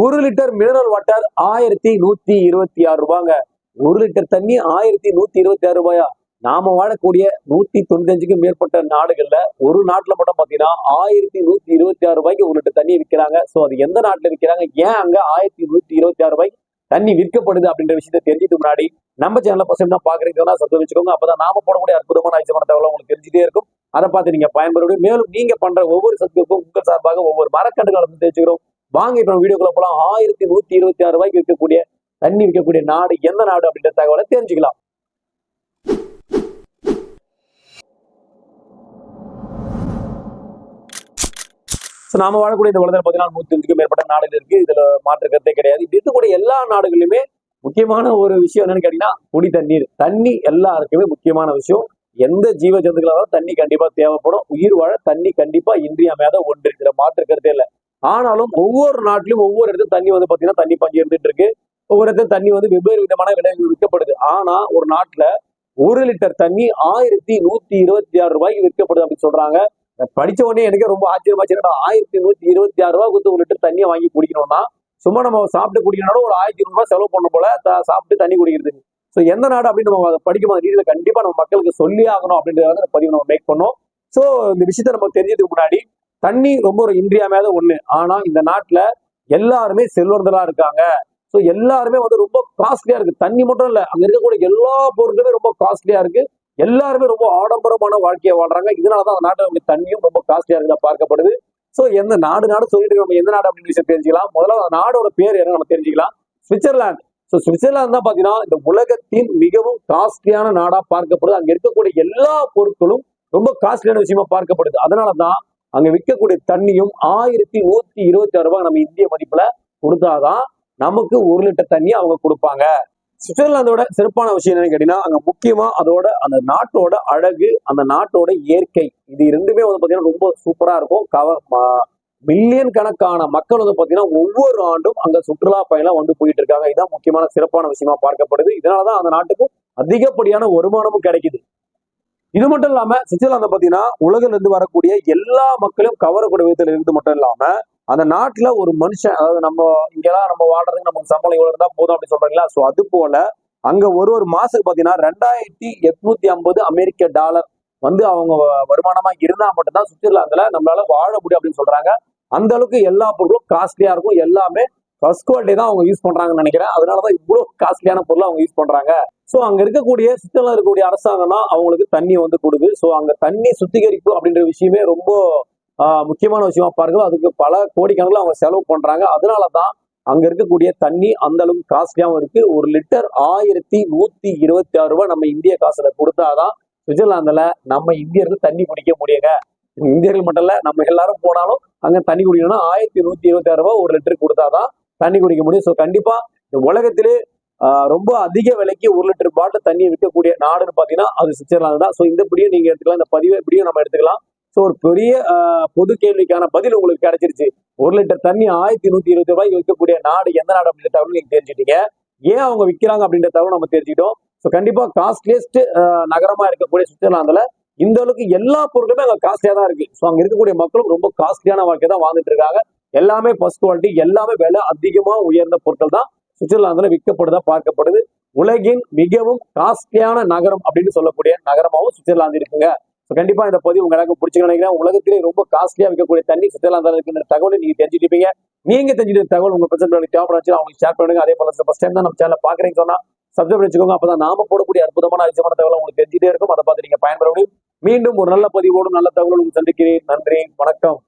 1 litre mineral water 1126 ரூபாங்க. 1 litre தண்ணி 1126 ரூபாயா? நாம வாழக்கூடிய 195க்கும் மேற்பட்ட நாடுகள்ல ஒரு நாட்டுல மட்டும் பாத்தீங்கன்னா 1126 ரூபாய்க்கு 1 லிட்டர் தண்ணி விற்கிறாங்க. சோ அது எந்த நாட்டுல விற்கிறாங்க, ஏன் அங்க 1126 ரூபாய்க்கு தண்ணி விற்கப்படுது அப்படின்ற விஷயத்தை தெரிஞ்சுட்டு முன்னாடி நம்ம சேனலை பசங்க தான் பாக்குறீங்கன்னா சப்ஸ்கிரைப் வச்சுக்கோங்க. அப்பதான் நாம போடக்கூடிய அற்புதமான ஐசமான தகவல் உங்களுக்கு தெரிஞ்சுட்டே இருக்கும். அதை பார்த்து நீங்க பயன்பெறும். மேலும் நீங்க பண்ற ஒவ்வொரு சப்ஸ்கிரைப்பும் உங்கள் சார்பாக ஒவ்வொரு மரக்கண்டுகளை தெரிஞ்சுக்கிறோம். வாங்க இப்ப வீடியோக்குள்ள போலாம். 1126 ரூபாய்க்கு விற்கக்கூடிய தண்ணி விற்கக்கூடிய நாடு எந்த நாடு அப்படின்ற தகவலை தெரிஞ்சுக்கலாம். நாம வாழக்கூடிய இந்த உலகத்தில் பார்த்தீங்கன்னா 105க்கும் மேற்பட்ட நாடுகள் இருக்கு. இதுல மாற்று கருத்தே கிடையாது. இப்படி இருக்கக்கூடிய எல்லா நாடுகளிலுமே முக்கியமான ஒரு விஷயம் என்னன்னு கேட்டீங்கன்னா குடி தண்ணீர். தண்ணி எல்லாருக்குமே முக்கியமான விஷயம். எந்த ஜீவ ஜந்துக்களாலும் தண்ணி கண்டிப்பா தேவைப்படும். உயிர் வாழ தண்ணி கண்டிப்பா இன்றியமையாத ஒன்று இருக்கிற மாற்று கருத்தே இல்லை. ஆனாலும் ஒவ்வொரு நாட்டிலும் ஒவ்வொரு இடத்துல தண்ணி பாத்தீங்கன்னா தண்ணி பஞ்சு இருந்துட்டு இருக்கு. ஒவ்வொரு இடத்துல தண்ணி வெவ்வேறு விதமான விலைகள் விற்கப்படுது. ஆனா ஒரு நாட்டுல 1 லிட்டர் தண்ணி 1126 ரூபாய்க்கு விற்கப்படுது அப்படின்னு சொல்றாங்க. படிச்ச உடனே எனக்கு ரொம்ப ஆச்சரியமாச்சு. 1126 ரூபாய் கொடுத்து 1 லிட்டர் தண்ணியை வாங்கி குடிக்கணும்னா சும்மா நம்ம சாப்பிட்டு குடிக்கணும் ஒரு 1200 ரூபாய் செலவு பண்ணும் போல சாப்பிட்டு தண்ணி குடிக்கிறதுக்கு. ஸோ எந்த நாடு அப்படின்னு நம்ம அதை படிக்கும் ரீதியில கண்டிப்பா நம்ம மக்களுக்கு சொல்லி ஆகணும் அப்படின்றத பதிவு நம்ம மேக் பண்ணோம். ஸோ இந்த விஷயத்த நம்ம தெரிஞ்சதுக்கு முன்னாடி தண்ணி ரொம்ப ஒரு இன்றியமையாத ஒண்ணு. ஆனா இந்த நாட்டுல எல்லாருமே செல்வந்தலா இருக்காங்க. ஸோ எல்லாருமே ரொம்ப காஸ்ட்லியா இருக்கு. தண்ணி மட்டும் இல்ல, அங்க இருக்கக்கூடிய எல்லா பொருட்களுமே ரொம்ப காஸ்ட்லியா இருக்கு. எல்லாருமே ரொம்ப ஆடம்பரமான வாழ்க்கையை வாழ்றாங்க. இதனாலதான் அந்த நாட்டுல தண்ணியும் ரொம்ப காஸ்ட்லியா இருக்குதா பார்க்கப்படுது. ஸோ எந்த நாடு சொல்லிட்டு நம்ம எந்த நாடு அப்படின்னு விஷயம் தெரிஞ்சுக்கலாம். முதல்ல அந்த நாடோட பேர் என்ன நம்ம தெரிஞ்சுக்கலாம். சுவிட்சர்லாந்து. ஸோ சுவிட்சர்லாந்து தான் பாத்தீங்கன்னா இந்த உலகத்தின் மிகவும் காஸ்ட்லியான நாடா பார்க்கப்படுது. அங்க இருக்கக்கூடிய எல்லா பொருட்களும் ரொம்ப காஸ்ட்லியான விஷயமா பார்க்கப்படுது. அதனாலதான் அங்க விற்கக்கூடிய தண்ணியும் 1126 ரூபாய் நம்ம இந்திய மதிப்புல கொடுத்தாதான் நமக்கு 1 லிட்டர் தண்ணி அவங்க கொடுப்பாங்க. சுவிட்சர்லாந்தோட சிறப்பான விஷயம் என்னன்னு கேட்டீங்கன்னா அங்க முக்கியமா அதோட அந்த நாட்டோட அழகு, அந்த நாட்டோட இயற்கை, இது ரெண்டுமே பாத்தீங்கன்னா ரொம்ப சூப்பரா இருக்கும். மில்லியன் கணக்கான மக்கள் பாத்தீங்கன்னா ஒவ்வொரு ஆண்டும் அங்க சுற்றுலா பயணம் போயிட்டு இருக்காங்க. இதுதான் முக்கியமான சிறப்பான விஷயமா பார்க்கப்படுது. இதனாலதான் அந்த நாட்டுக்கு அதிகப்படியான வருமானமும் கிடைக்குது. இது மட்டும் இல்லாம சுவிட்சர்லாந்து பாத்தீங்கன்னா உலகில இருந்து வரக்கூடிய எல்லா மக்களையும் கவரக்கூடிய விதத்துல இருந்து மட்டும் இல்லாம அந்த நாட்டுல ஒரு மனுஷன், அதாவது நம்ம இங்கெல்லாம் நம்ம வாழ்றதுக்கு நமக்கு சம்பளம் இவ்வளவு இருந்தா போதும் அப்படின்னு சொல்றாங்களா. சோ அது போல அங்க ஒரு மாசத்துக்கு பாத்தீங்கன்னா 2850 அமெரிக்க டாலர் அவங்க வருமானமா இருந்தா மட்டும்தான் சுவிட்சர்லாந்துல நம்மளால வாழ முடியும் அப்படின்னு சொல்றாங்க. அந்த அளவுக்கு எல்லா பொருளும் காஸ்ட்லியா இருக்கும். எல்லாமே ஃபர்ஸ்ட் குவாலிட்டி தான் அவங்க யூஸ் பண்றாங்கன்னு நினைக்கிறேன். அதனாலதான் இவ்வளவு காஸ்ட்லியான பொருள் அவங்க யூஸ் பண்றாங்க. சோ அங்க இருக்கக்கூடிய சுவிட்சர்லாந்து இருக்கக்கூடிய அரசாங்கம் தான் அவங்களுக்கு தண்ணி கொடுக்குது. சோ அங்க தண்ணி சுத்திகரிப்பு அப்படின்ற விஷயமே ரொம்ப முக்கியமான விஷயமா பார்க்கலாம். அதுக்கு பல கோடிக்கணக்கில் அவங்க செலவு பண்றாங்க. அதனாலதான் அங்க இருக்கக்கூடிய தண்ணி அந்த அளவுக்கு காஸ்ட்லியாவும் இருக்கு. 1 லிட்டர் 1126 ரூபாய் நம்ம இந்திய காசுல கொடுத்தாதான் சுவிட்சர்லாந்துல நம்ம இந்தியர்கள் தண்ணி குடிக்க முடியுங்க. இந்தியர்கள் மட்டும் இல்ல, நம்ம எல்லாரும் போனாலும் அங்க தண்ணி குடிக்கணும்னா 1126 ரூபாய் 1 லிட்டர் கொடுத்தாதான் தண்ணி குடிக்க முடியும். ஸோ கண்டிப்பா இந்த உலகத்திலே ரொம்ப அதிக விலைக்கு 1 லிட்டர் பாட்டில் தண்ணி விற்கக்கூடிய நாடுன்னு பாத்தீங்கன்னா அது சுவிட்சர்லாந்து தான். ஸோ இந்த படியும் நீங்க எடுத்துக்கலாம், இந்த பதிவை இப்படியும் நம்ம எடுத்துக்கலாம். ஸோ ஒரு பெரிய பொது கேள்விக்கான பதில் உங்களுக்கு கிடைச்சிருச்சு. 1 லிட்டர் தண்ணி 1126 ரூபாய்க்கு விற்கக்கூடிய நாடு எந்த நாடு அப்படின்ற தகவல் நீங்க தெரிஞ்சுட்டீங்க. ஏன் அவங்க விற்கிறாங்க அப்படின்ற தகவல் நம்ம தெரிஞ்சுட்டோம். ஸோ கண்டிப்பா காஸ்ட்லியஸ்ட் நகரமா இருக்கக்கூடிய சுவிட்சர்லாந்துல இந்த அளவுக்கு எல்லா பொருட்களுமே அங்க காஸ்ட்லியா தான் இருக்கு. ஸோ அங்க இருக்கக்கூடிய மக்களும் ரொம்ப காஸ்ட்லியான வாழ்க்கை தான் வாழ்ந்துட்டு இருக்காங்க. எல்லாமே ஃபர்ஸ்ட் குவாலிட்டி, எல்லாமே விலை அதிகமா உயர்ந்த பொருட்கள் தான் சுவிட்சர்லாந்துல விற்கப்படுதா பார்க்கப்படுது. உலகின் மிகவும் காஸ்ட்லியான நகரம் அப்படின்னு சொல்லக்கூடிய நகரமாவும் சுவிட்சர்லாந்து இருக்குங்க. கண்டிப்பா இந்த பதிவு உங்க எனக்கு பிடிச்சு நினைக்கிறேன். உலகத்திலே ரொம்ப காஸ்ட்லியா விற்கக்கூடிய தண்ணி சுவிட்சர்லாந்துல இருக்கின்ற தகவலை நீங்க தெரிஞ்சுட்டீங்க. நீங்க தெரிஞ்சுட்ட தகவல் உங்க பிரச்சனை தேவைப்படாச்சு அவங்களுக்கு ஷேர் பண்ணுங்க. அதே போல ஃபர்ஸ்ட் டைம் தான் நம்ம சேனல் பாக்குறீங்க சொன்னா சப்ஸ்கிரைப் வச்சுக்கோங்க. அப்பதான் நாம போடக்கூடிய அற்புதமான விஷயமான தகவல் உங்களுக்கு தெரிஞ்சுட்டே இருக்கும். அதை பார்த்து நீங்க பயன்பெற முடியும். மீண்டும் ஒரு நல்ல பதிவோடு நல்ல தகவல் உங்களுக்கு சந்திக்கிறேன். நன்றி, வணக்கம்.